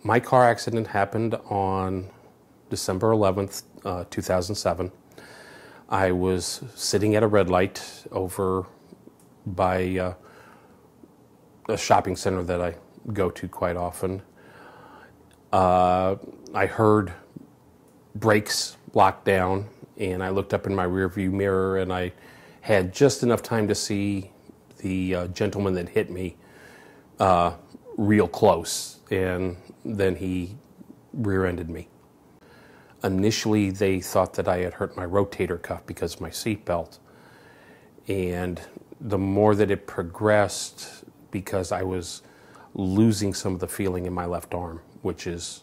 My car accident happened on December 11th, 2007. I was sitting at a red light over by a shopping center that I go to quite often. I heard brakes locked down, and I looked up in my rearview mirror, and I had just enough time to see the gentleman that hit me real close, and then he rear-ended me. Initially, they thought that I had hurt my rotator cuff because of my seatbelt, and the more that it progressed, because I was losing some of the feeling in my left arm, which is,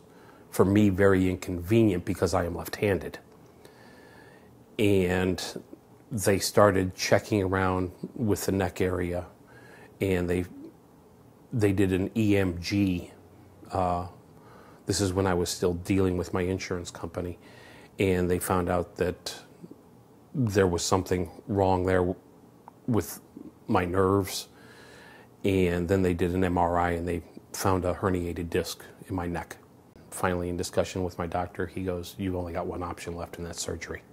for me, very inconvenient because I am left-handed. And they started checking around with the neck area, and they did an EMG. This is when I was still dealing with my insurance company, and they found out that there was something wrong there with my nerves. And then they did an MRI, and they found a herniated disc in my neck. Finally, in discussion with my doctor, he goes, "You've only got one option left, and that's surgery."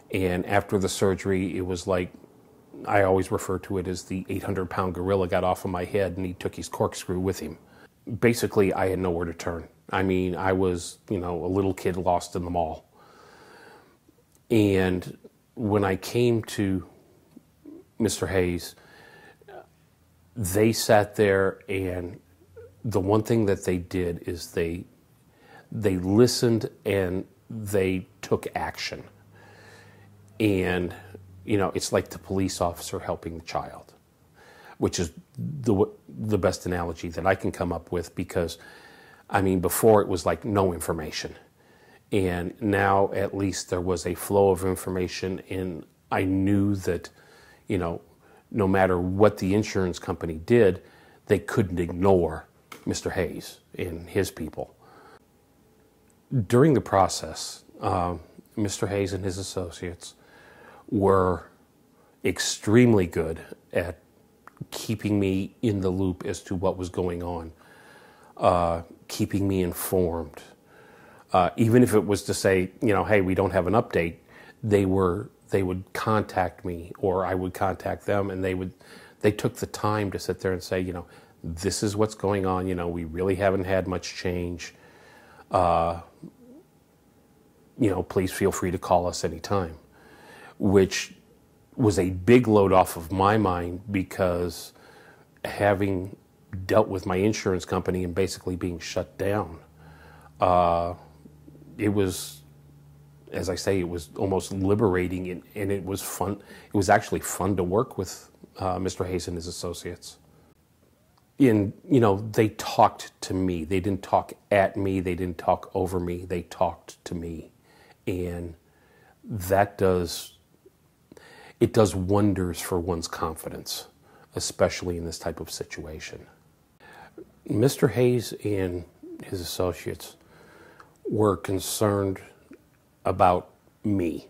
And after the surgery, it was like, I always refer to it as the 800-pound gorilla got off of my head, and he took his corkscrew with him. Basically, I had nowhere to turn. I mean, I was, a little kid lost in the mall. And when I came to Mr. Hayes, they sat there, and the one thing that they did is they listened and they took action. And, it's like the police officer helping the child, which is the best analogy that I can come up with, because, before it was like no information. And now at least there was a flow of information, and I knew that, no matter what the insurance company did, they couldn't ignore Mr. Hayes and his people. During the process, Mr. Hayes and his associates were extremely good at keeping me in the loop as to what was going on, keeping me informed. Even if it was to say, hey, we don't have an update, they would contact me, or I would contact them, and they took the time to sit there and say, this is what's going on, we really haven't had much change. Please feel free to call us anytime, which was a big load off of my mind, because having dealt with my insurance company and basically being shut down, it was, as I say, it was almost liberating, and it was fun. It was actually fun to work with Mr. Hayes and his associates. And, they talked to me. They didn't talk at me. They didn't talk over me. They talked to me. And that does wonders for one's confidence, especially in this type of situation. Mr. Hayes and his associates were concerned about me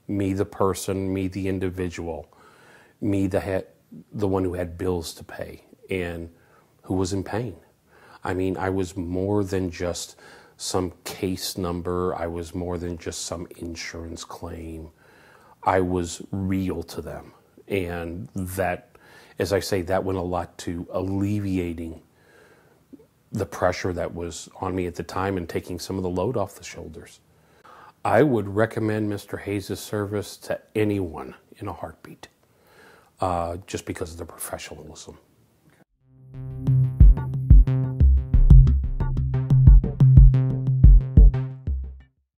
the person, me the individual, me the one who had bills to pay and who was in pain. I was more than just some case number. I was more than just some insurance claim. I was real to them. And that, as I say, that went a lot to alleviating the pressure that was on me at the time and taking some of the load off the shoulders. I would recommend Mr. Hayes' service to anyone in a heartbeat, just because of the professionalism.